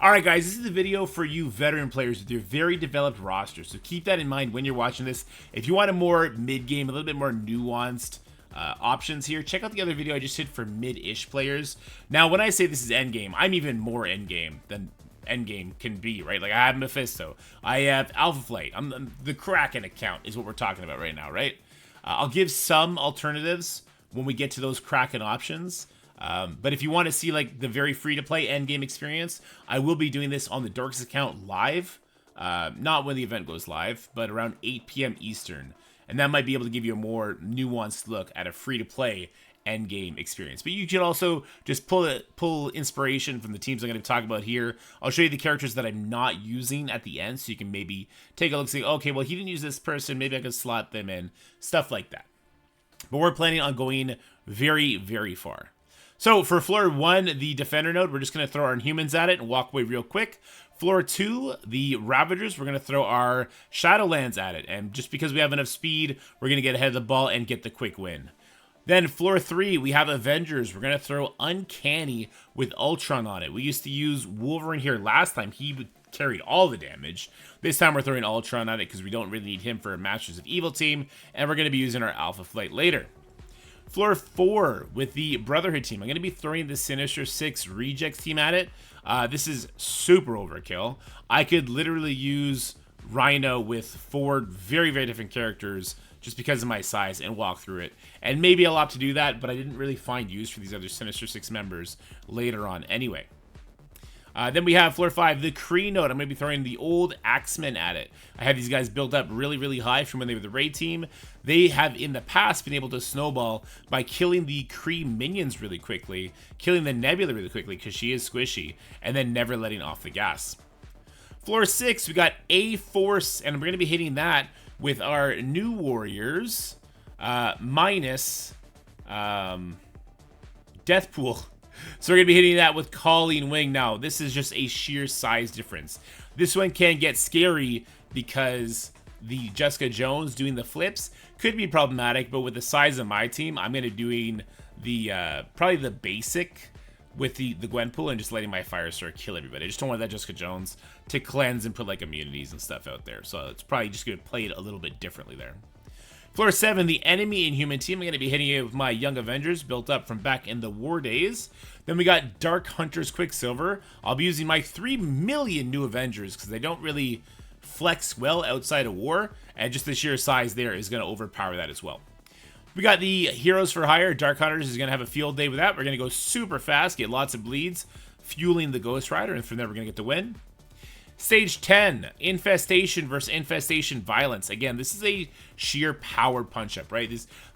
Alright guys, this is the video for you veteran players with your very developed roster, so keep that in mind when you're watching this. If you want a more mid-game, a little bit more nuanced options here, check out the other video I just did for mid-ish players. Now, when I say this is endgame, I'm even more endgame than endgame can be, right? Like, I have Mephisto, I have Alpha Flight, the Kraken account is what we're talking about right now, right? I'll give some alternatives when we get to those Kraken options. But if you want to see like the very free-to-play endgame experience, I will be doing this on the Dorks account live. Not when the event goes live, but around 8 p.m. Eastern. And that might be able to give you a more nuanced look at a free-to-play endgame experience. But you can also just pull inspiration from the teams I'm going to talk about here. I'll show you the characters that I'm not using at the end, so you can maybe take a look and say, okay, well, he didn't use this person, maybe I could slot them in, stuff like that. But we're planning on going very, very far. So for floor 1, the defender node, we're just going to throw our humans at it and walk away real quick. Floor 2, the Ravagers, we're going to throw our Shadowlands at it. And just because we have enough speed, we're going to get ahead of the ball and get the quick win. Then floor 3, we have Avengers. We're going to throw Uncanny with Ultron on it. We used to use Wolverine here last time. He carried all the damage. This time we're throwing Ultron on it because we don't really need him for a Masters of Evil team. And we're going to be using our Alpha Flight later. Floor 4 with the Brotherhood team. I'm going to be throwing the Sinister Six Rejects team at it. This is super overkill. I could literally use Rhino with 4 very, very different characters just because of my size and walk through it. And maybe I'll opt to do that, but I didn't really find use for these other Sinister Six members later on anyway. Then we have floor 5, the Kree node. I'm going to be throwing the old Axemen at it. I had these guys built up really, really high from when they were the raid team. They have in the past been able to snowball by killing the Kree minions really quickly, killing the Nebula really quickly because she is squishy, and then never letting off the gas. Floor 6, we got A-Force, and we're going to be hitting that with our new warriors minus Deathpool. So we're going to be hitting that with Colleen Wing. Now, this is just a sheer size difference. This one can get scary because the Jessica Jones doing the flips could be problematic, but with the size of my team, I'm going to doing the probably the basic with the Gwenpool and just letting my Firestar kill everybody. I just don't want that Jessica Jones to cleanse and put like immunities and stuff out there. So it's probably just going to play it a little bit differently there. Floor 7, the enemy Inhuman team. I'm going to be hitting it with my Young Avengers built up from back in the war days. Then we got Dark Hunters Quicksilver. I'll be using my 3 million new Avengers because they don't really flex well outside of war. And just the sheer size there is going to overpower that as well. We got the Heroes for Hire. Dark Hunters is going to have a field day with that. We're going to go super fast, get lots of bleeds, fueling the Ghost Rider. And from there, we're going to get the win. Stage 10, Infestation versus Infestation Violence. Again, this is a sheer power punch-up, right?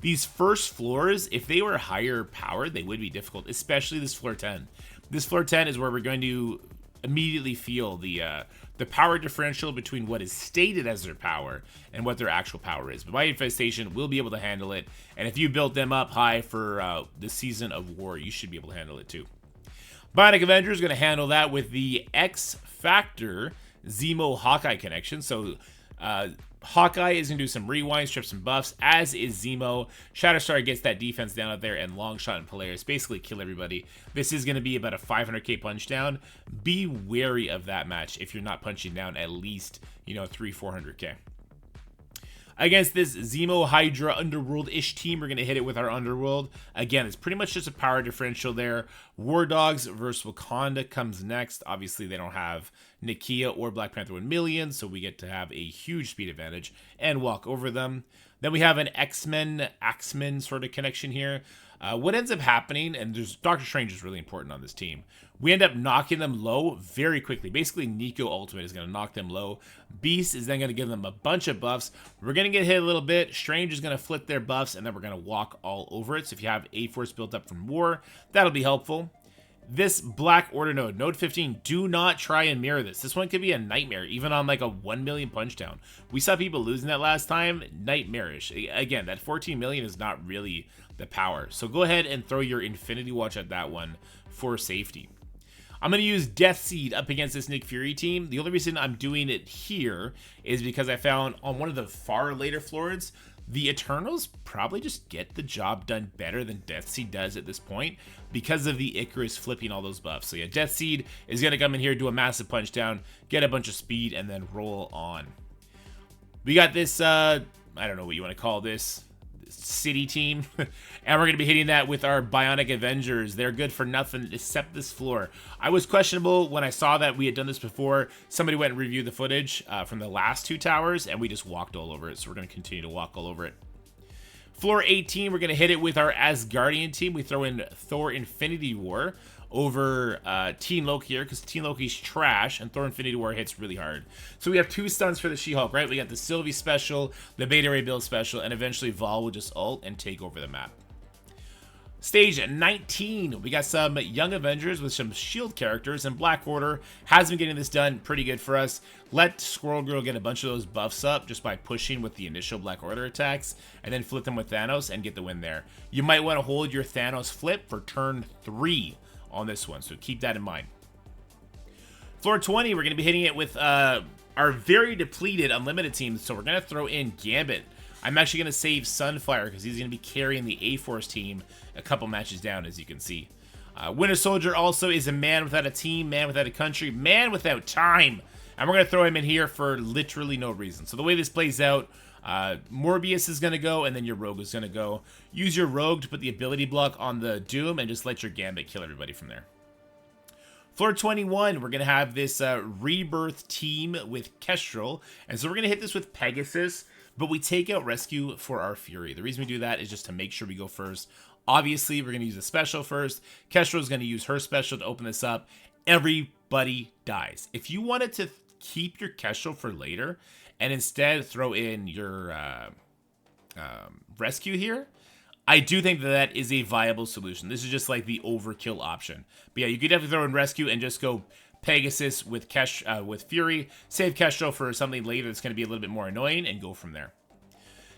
These first floors, if they were higher powered, they would be difficult, especially this floor 10. This floor 10 is where we're going to immediately feel the power differential between what is stated as their power and what their actual power is. But my Infestation will be able to handle it, and if you built them up high for the Season of War, you should be able to handle it too. Bionic Avenger is going to handle that with the X Factor Zemo Hawkeye connection. So Hawkeye is going to do some rewinds, strip some buffs, as is Zemo. Shatterstar gets that defense down out there, and Longshot and Polaris basically kill everybody. This is going to be about a 500k punch down. Be wary of that match if you're not punching down at least, 300-400k. Against this Zemo Hydra Underworld-ish team, we're going to hit it with our Underworld. Again, it's pretty much just a power differential there. War Dogs versus Wakanda comes next. Obviously, they don't have Nakia or Black Panther 1 million, so we get to have a huge speed advantage and walk over them. Then we have an X-Men, Axemen sort of connection here. What ends up happening, and Doctor Strange is really important on this team, we end up knocking them low very quickly. Basically, Nico Ultimate is going to knock them low. Beast is then going to give them a bunch of buffs. We're going to get hit a little bit. Strange is going to flip their buffs, and then we're going to walk all over it. So if you have A-Force built up from War, that'll be helpful. This Black Order node, node 15, do not try and mirror this. This one could be a nightmare, even on like a 1 million punch down. We saw people losing that last time, nightmarish. Again, that 14 million is not really the power. So go ahead and throw your Infinity Watch at that one for safety. I'm going to use Death Seed up against this Nick Fury team. The only reason I'm doing it here is because I found on one of the far later floors, The Eternals probably just get the job done better than Deathseed does at this point because of the Icarus flipping all those buffs. So yeah, Deathseed is going to come in here, do a massive punch down, get a bunch of speed, and then roll on. We got this, I don't know what you want to call this city team, and we're going to be hitting that with our Bionic Avengers. They're good for nothing except this floor. I was questionable when I saw that we had done this before. Somebody went and reviewed the footage from the last 2 towers, and we just walked all over it, so we're going to continue to walk all over it. Floor 18, we're going to hit it with our Asgardian team. We throw in Thor Infinity War over Teen Loki here, because Teen Loki's trash, and Thor Infinity War hits really hard. So we have 2 stuns for the She-Hulk, right? We got the Sylvie special, the Beta Ray build special, and eventually Vol will just ult and take over the map. Stage 19, we got some Young Avengers with some shield characters, and Black Order has been getting this done pretty good for us. Let Squirrel Girl get a bunch of those buffs up just by pushing with the initial Black Order attacks, and then flip them with Thanos and get the win there. You might want to hold your Thanos flip for turn 3 on this one, so keep that in mind. Floor 20, we're going to be hitting it with our very depleted Unlimited team, so we're going to throw in Gambit. I'm actually going to save Sunfire because he's going to be carrying the A-Force team a couple matches down, as you can see. Winter Soldier also is a man without a team, man without a country, man without time. And we're going to throw him in here for literally no reason. So the way this plays out, Morbius is going to go, and then your Rogue is going to go. Use your Rogue to put the ability block on the Doom, and just let your Gambit kill everybody from there. Floor 21, we're going to have this Rebirth team with Kestrel. And so we're going to hit this with Pegasus, but we take out Rescue for our Fury. The reason we do that is just to make sure we go first. Obviously, we're going to use a special first. Kestrel is going to use her special to open this up. Everybody dies. If you wanted to keep your Kestrel for later and instead throw in your Rescue here, I do think that that is a viable solution. This is just like the overkill option. But yeah, you could definitely throw in Rescue and just go Pegasus with Fury, save Kestrel for something later that's going to be a little bit more annoying, and go from there.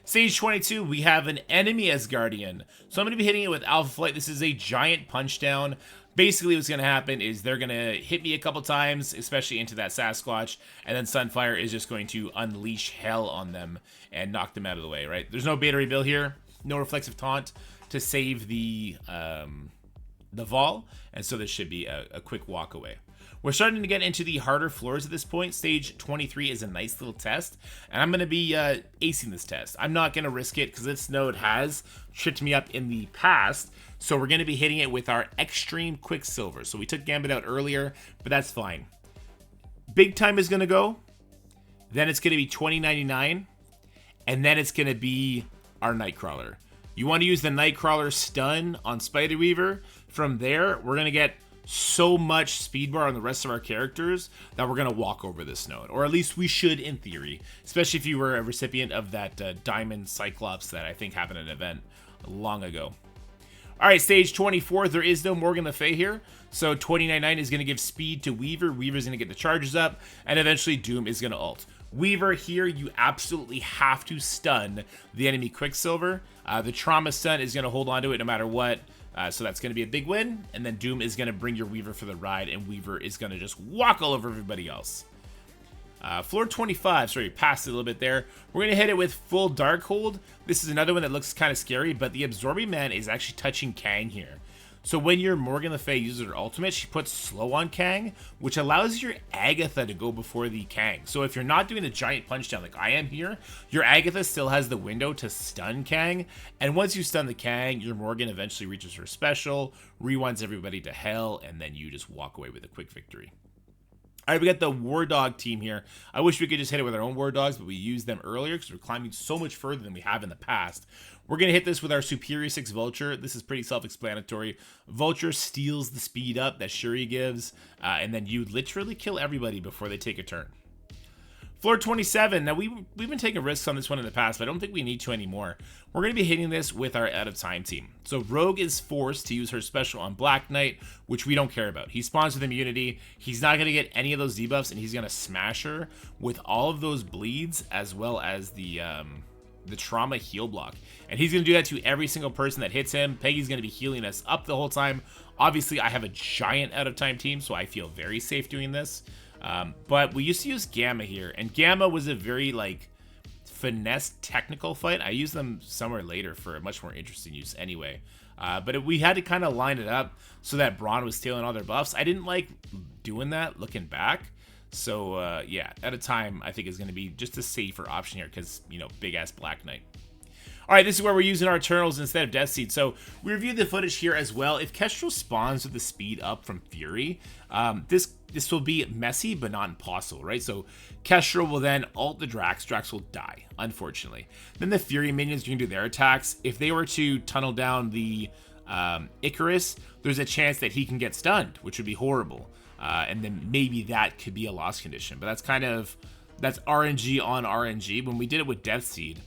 Stage 22, we have an enemy Asgardian. So I'm going to be hitting it with Alpha Flight. This is a giant punch down. Basically, what's going to happen is they're going to hit me a couple times, especially into that Sasquatch, and then Sunfire is just going to unleash hell on them and knock them out of the way, right? There's no Beta Ray Bill here, no Reflexive Taunt to save the Vol, and so this should be a quick walk away. We're starting to get into the harder floors at this point. Stage 23 is a nice little test, and I'm going to be acing this test. I'm not going to risk it because this node has tripped me up in the past, so we're going to be hitting it with our Extreme Quicksilver. So we took Gambit out earlier, but that's fine. Big Time is going to go, then it's going to be 2099, and then it's going to be our Nightcrawler. You want to use the Nightcrawler stun on Spider Weaver. From there, we're going to get so much speed bar on the rest of our characters that we're going to walk over this node. Or at least we should in theory. Especially if you were a recipient of that Diamond Cyclops that I think happened at an event long ago. Alright, stage 24. There is no Morgan Le Fay here. So 2099 is going to give speed to Weaver. Weaver's going to get the charges up. And eventually Doom is going to ult. Weaver here, you absolutely have to stun the enemy Quicksilver. The Trauma Stun is going to hold on to it no matter what. So that's going to be a big win, and then Doom is going to bring your Weaver for the ride, and Weaver is going to just walk all over everybody else. Floor 25, sorry, passed it a little bit there. We're going to hit it with full Darkhold. This is another one that looks kind of scary, but the Absorbing Man is actually touching Kang here. So when your Morgan Le Fay uses her ultimate, she puts slow on Kang, which allows your Agatha to go before the Kang. So if you're not doing a giant punch down like I am here, your Agatha still has the window to stun Kang. And once you stun the Kang, your Morgan eventually reaches her special, rewinds everybody to hell, and then you just walk away with a quick victory. All right, we got the War Dog team here. I wish we could just hit it with our own War Dogs, but we used them earlier because we're climbing so much further than we have in the past. We're going to hit this with our Superior 6 Vulture. This is pretty self-explanatory. Vulture steals the speed up that Shuri gives, and then you literally kill everybody before they take a turn. Floor 27. Now, we've been taking risks on this one in the past, but I don't think we need to anymore. We're going to be hitting this with our Out of Time team. So Rogue is forced to use her special on Black Knight, which we don't care about. He spawns with immunity. He's not going to get any of those debuffs, and he's going to smash her with all of those bleeds as well as the trauma heal block. And he's going to do that to every single person that hits him. Peggy's going to be healing us up the whole time. Obviously, I have a giant Out of Time team, so I feel very safe doing this. But we used to use Gamma here, and Gamma was a very, like, finesse technical fight. I use them somewhere later for a much more interesting use anyway. But we had to kind of line it up so that Braun was stealing all their buffs. I didn't like doing that looking back. So, yeah, at a time, I think is going to be just a safer option here because, you know, big-ass Black Knight. All right, this is where we're using our Eternals instead of Death Seed. So we reviewed the footage here as well. If Kestrel spawns with the speed up from Fury, this will be messy, but not impossible, right? So Kestrel will then ult the Drax. Drax will die, unfortunately. Then the Fury minions can do their attacks. If they were to tunnel down the Icarus, there's a chance that he can get stunned, which would be horrible. And then maybe that could be a loss condition. But that's RNG on RNG. When we did it with Death Seed,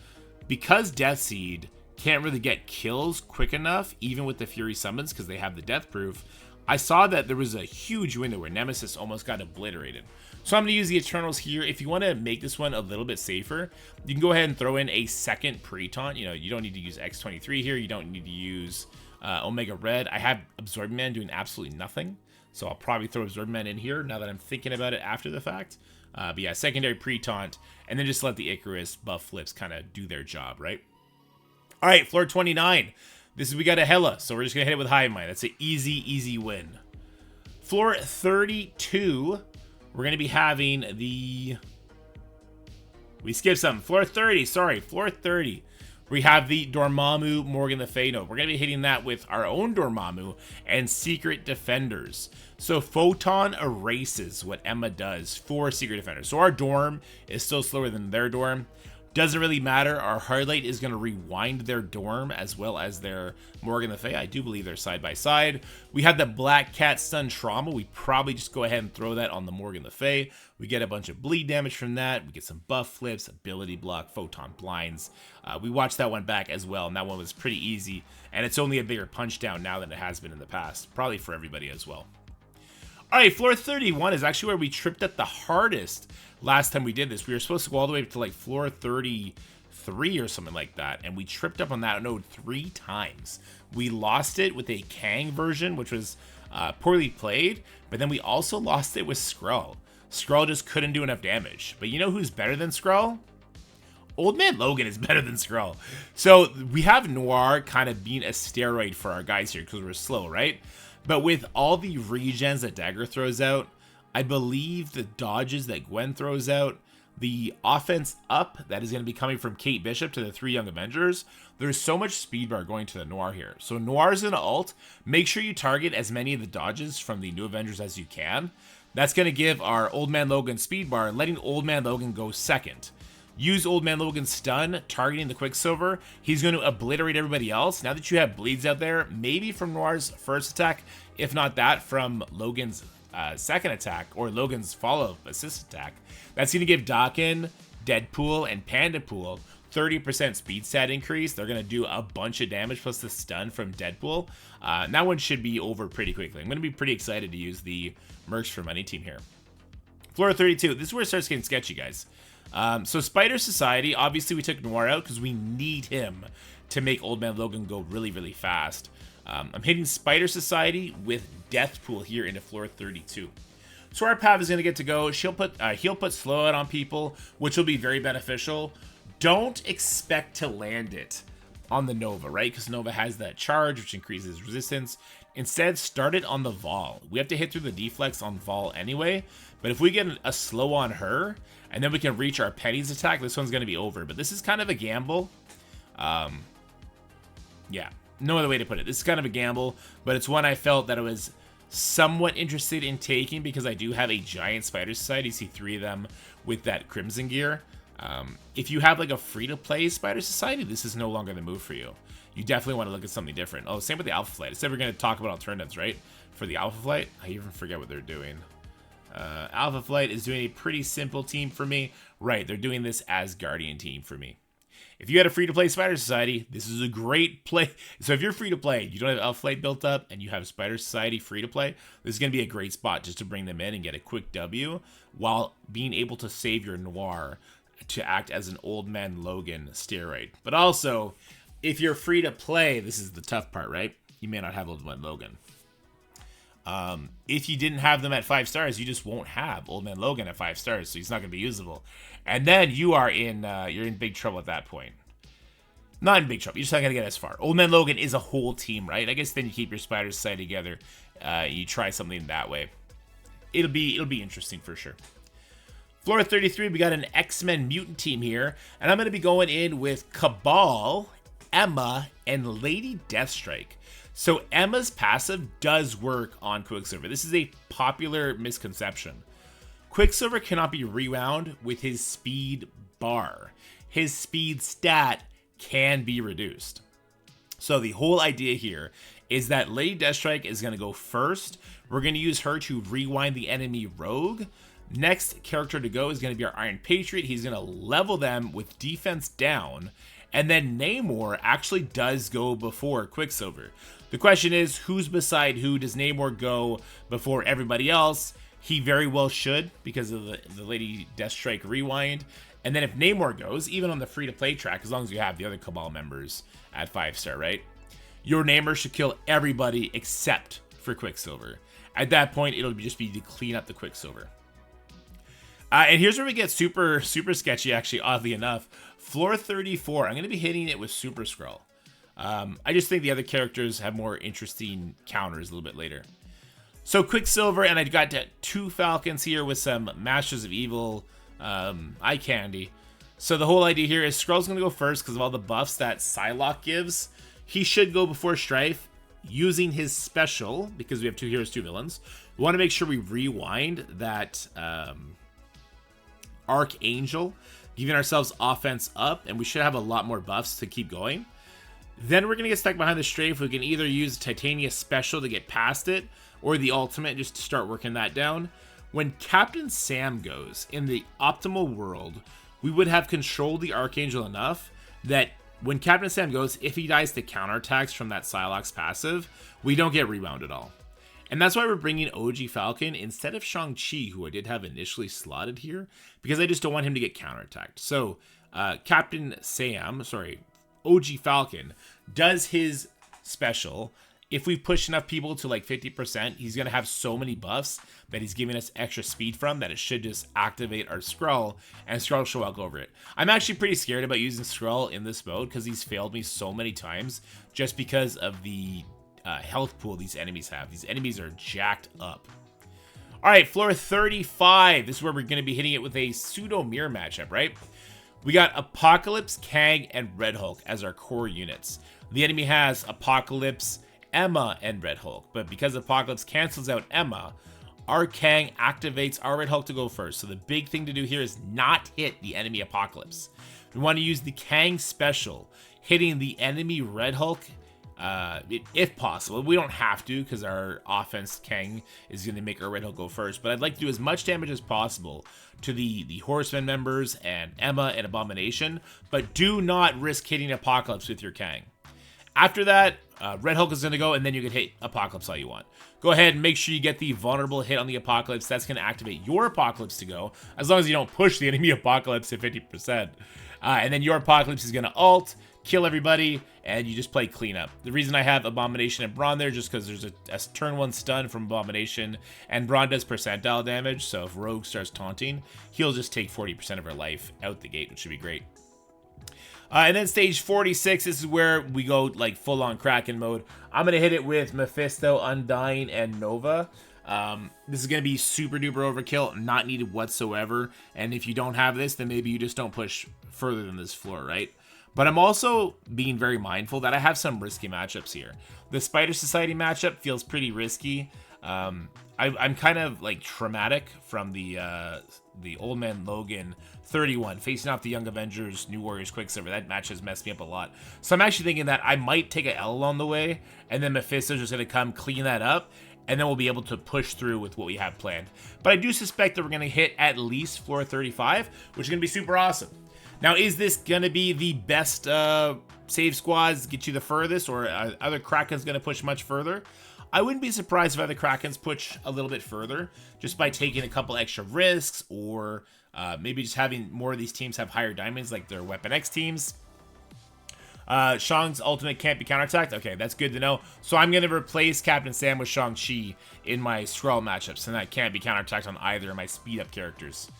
because Death Seed can't really get kills quick enough, even with the Fury summons, because they have the death proof, I saw that there was a huge window where Nemesis almost got obliterated. So I'm going to use the Eternals here. If you want to make this one a little bit safer, you can go ahead and throw in a second pre-taunt. You know, you don't need to use X23 here. You don't need to use Omega Red. I have Absorbing Man doing absolutely nothing. So I'll probably throw Absorbing Man in here now that I'm thinking about it after the fact. But yeah, secondary pre-taunt, and then just let the Icarus buff flips kind of do their job, right? All right, floor 29. We got a Hela, so we're just going to hit it with Hive Mind. That's an easy win. Floor 32, we're going to be having the... We skipped something. Floor 30, sorry, floor 30. We have the Dormammu Morgan Le Fay node. We're going to be hitting that with our own Dormammu and Secret Defenders. So Photon erases what Emma does for Secret Defenders. So our Dorm is still slower than their Dorm. Doesn't really matter. Our Hardlight is going to rewind their Dorm as well as their Morgan Le Fay. I do believe they're side by side. We have the Black Cat Stun Trauma. We probably just go ahead and throw that on the Morgan Le Fay. We get a bunch of bleed damage from that. We get some buff flips, ability block, photon blinds. We watched that one back as well, and that one was pretty easy. And it's only a bigger punch down now than it has been in the past. Probably for everybody as well. All right, floor 31 is actually where we tripped at the hardest last time we did this. We were supposed to go all the way to like floor 33 or something like that, and we tripped up on that node 3 times. We lost it with a Kang version, which was poorly played, but then we also lost it with Skrull. Skrull just couldn't do enough damage. But you know who's better than Skrull? Old Man Logan is better than Skrull. So we have Noir kind of being a steroid for our guys here because we're slow, right? But with all the regens that Dagger throws out, I believe the dodges that Gwen throws out, the offense up that is going to be coming from Kate Bishop to the 3 Young Avengers, there's so much speed bar going to the Noir here. So Noir's going to ult. Make sure you target as many of the dodges from the New Avengers as you can. That's going to give our Old Man Logan speed bar, letting Old Man Logan go second. Use Old Man Logan's stun, targeting the Quicksilver. He's going to obliterate everybody else. Now that you have bleeds out there, maybe from Noir's first attack, if not that, from Logan's second attack, or Logan's follow-up assist attack, that's going to give Daken, Deadpool, and Pandapool 30% speed stat increase. They're going to do a bunch of damage plus the stun from Deadpool. And that one should be over pretty quickly. I'm going to be pretty excited to use the Mercs for Money team here. Floor 32. This is where it starts getting sketchy, guys. So Spider Society, obviously we took Noir out because we need him to make Old Man Logan go really, really fast. I'm hitting Spider Society with Deathpool here into floor 32. So our Pav is going to get to go. He'll put slow out on people, which will be very beneficial. Don't expect to land it on the Nova, right? Because Nova has that charge, which increases resistance. Instead, start it on the Vol. We have to hit through the deflex on Vol anyway. But if we get a slow on her, and then we can reach our Penny's attack, this one's going to be over. But this is kind of a gamble. Yeah, no other way to put it. This is kind of a gamble, but it's one I felt that I was somewhat interested in taking because I do have a giant Spider Society. You see 3 of them with that Crimson gear. If you have like a free-to-play Spider Society, this is no longer the move for you. You definitely want to look at something different. Oh, same with the Alpha Flight. I said we're going to talk about alternatives, right? For the Alpha Flight, I even forget what they're doing. Alpha Flight is doing a pretty simple team for me. Right, they're doing this as Guardian team for me. If you had a free-to-play Spider Society, this is a great play. So if you're free-to-play, you don't have Alpha Flight built up, and you have Spider Society free-to-play, this is going to be a great spot just to bring them in and get a quick W while being able to save your Noir to act as an Old Man Logan steroid. But also, if you're free-to-play, this is the tough part, right? You may not have Old Man Logan. If you didn't have them at 5 stars, you just won't have Old Man Logan at 5 stars, so he's not going to be usable. And then you are in, you're in big trouble at that point. Not in big trouble. You're just not going to get as far. Old Man Logan is a whole team, right? I guess then you keep your Spider Society together. You try something that way. It'll be interesting for sure. Floor 33, we got an X-Men mutant team here. And I'm going to be going in with Cabal, Emma, and Lady Deathstrike. So Emma's passive does work on Quicksilver. This is a popular misconception. Quicksilver cannot be rewound with his speed bar. His speed stat can be reduced. So the whole idea here is that Lady Deathstrike is going to go first. We're going to use her to rewind the enemy rogue. Next character to go is going to be our Iron Patriot. He's going to level them with defense down. And then Namor actually does go before Quicksilver. The question is, who's beside who? Does Namor go before everybody else? He very well should, because of the Lady Deathstrike rewind. And then if Namor goes, even on the free-to-play track, as long as you have the other Cabal members at 5-star, right? Your Namor should kill everybody except for Quicksilver. At that point, it'll just be to clean up the Quicksilver. And here's where we get super sketchy, actually, oddly enough. Floor 34, I'm going to be hitting it with Super Skrull. I just think the other characters have more interesting counters a little bit later. So Quicksilver, and I got 2 Falcons here with some Masters of Evil eye candy. So the whole idea here is Skrull's going to go first because of all the buffs that Psylocke gives. He should go before Strife using his special, because we have 2 heroes, 2 villains. We want to make sure we rewind that Archangel, giving ourselves offense up, and we should have a lot more buffs to keep going. Then we're going to get stuck behind the strafe. We can either use Titania special to get past it, or the ultimate just to start working that down. When Captain Sam goes, in the optimal world, we would have controlled the Archangel enough that when Captain Sam goes, if he dies to counterattacks from that Psylocke's passive, we don't get rebound at all. And that's why we're bringing OG Falcon instead of Shang-Chi, who I did have initially slotted here, because I just don't want him to get counterattacked. So OG Falcon does his special. If we push enough people to like 50%, he's going to have so many buffs that he's giving us extra speed from that it should just activate our Skrull, and Skrull should walk over it. I'm actually pretty scared about using Skrull in this mode because he's failed me so many times just because of the health pool these enemies have. These enemies are jacked up. All right, floor 35. This is where we're going to be hitting it with a pseudo mirror matchup, right? We got Apocalypse, Kang, and Red Hulk as our core units. The enemy has Apocalypse, Emma, and Red Hulk, but because Apocalypse cancels out Emma, our Kang activates our Red Hulk to go first. So the big thing to do here is not hit the enemy Apocalypse. We want to use the Kang special, hitting the enemy Red Hulk if possible. We don't have to because our offense Kang is going to make our Red Hulk go first, but I'd like to do as much damage as possible to the Horsemen members and Emma and Abomination, but do not risk hitting Apocalypse with your Kang. After that, Red Hulk is going to go, and then you can hit Apocalypse all you want. Go ahead and make sure you get the vulnerable hit on the Apocalypse. That's going to activate your Apocalypse to go, as long as you don't push the enemy Apocalypse to 50%. And then your Apocalypse is going to ult, kill everybody, and you just play cleanup. The reason I have Abomination and Brawn there just because there's a turn 1 stun from Abomination, and Brawn does percentile damage, so if Rogue starts taunting, he'll just take 40% of her life out the gate, which should be great. And then stage 46, this is where we go like full-on Kraken mode. I'm going to hit it with Mephisto, Undying, and Nova. This is going to be super duper overkill, not needed whatsoever. And if you don't have this, then maybe you just don't push further than this floor, right? But I'm also being very mindful that I have some risky matchups here. The Spider Society matchup feels pretty risky. I'm kind of like traumatic from the Old Man Logan 31 facing off the Young Avengers, New Warriors, Quicksilver. That match has messed me up a lot. So I'm actually thinking that I might take a L along the way, and then Mephisto's just going to come clean that up, and then we'll be able to push through with what we have planned. But I do suspect that we're going to hit at least floor 35, which is going to be super awesome. Now, is this going to be the best save squads, get you the furthest, or are other Krakens going to push much further? I wouldn't be surprised if other Krakens push a little bit further just by taking a couple extra risks, or maybe just having more of these teams have higher diamonds like their Weapon X teams. Shang's ultimate can't be counterattacked. Okay, that's good to know. So I'm going to replace Captain Sam with Shang-Chi in my Skrull matchups, and that can't be counterattacked on either of my speed-up characters.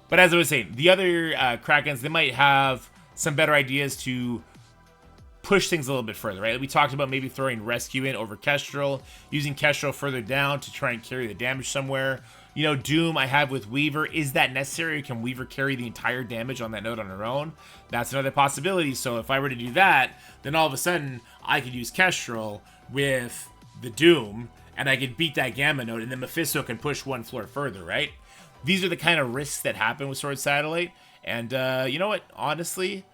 But as I was saying, the other Krakens, they might have some better ideas to push things a little bit further, right? We talked about maybe throwing Rescue in over Kestrel, using Kestrel further down to try and carry the damage somewhere. You know, Doom I have with Weaver. Is that necessary? Can Weaver carry the entire damage on that node on her own? That's another possibility. So if I were to do that, then all of a sudden I could use Kestrel with the Doom, and I could beat that Gamma node, and then Mephisto can push one floor further, right? These are the kind of risks that happen with Sword Satellite. And you know what? Honestly,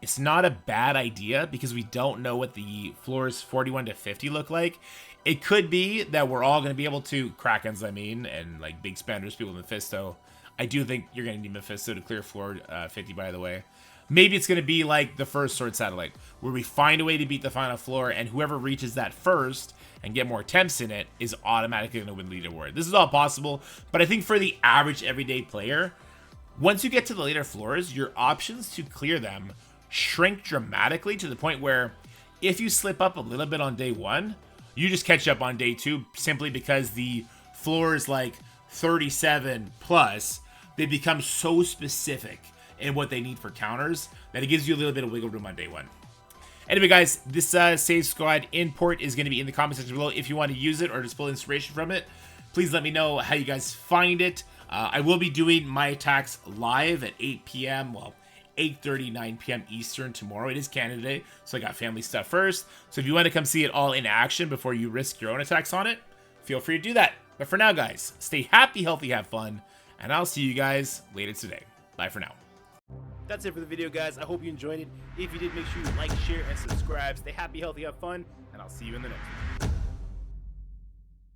it's not a bad idea because we don't know what the floors 41 to 50 look like. It could be that we're all going to be able to, Krakens I mean, and like big spenders, people with Mephisto. I do think you're going to need Mephisto to clear floor 50, by the way. Maybe it's going to be like the first Sword Satellite, where we find a way to beat the final floor, and whoever reaches that first and get more attempts in it is automatically going to win leaderboard. This is all possible, but I think for the average everyday player, once you get to the later floors, your options to clear them shrink dramatically to the point where if you slip up a little bit on day one, you just catch up on day two simply because the floors like 37 plus, they become so specific in what they need for counters that it gives you a little bit of wiggle room on day one. Anyway, guys, this Save Squad import is going to be in the comment section below. If you want to use it or just pull inspiration from it, please let me know how you guys find it. I will be doing my attacks live at 8 p.m. Well, 8:30, 9 p.m. Eastern tomorrow. It is Canada Day, so I got family stuff first. So if you want to come see it all in action before you risk your own attacks on it, feel free to do that. But for now, guys, stay happy, healthy, have fun, and I'll see you guys later today. Bye for now. That's it for the video, guys. I hope you enjoyed it. If you did, make sure you like, share, and subscribe. Stay happy, healthy, have fun, and I'll see you in the next one.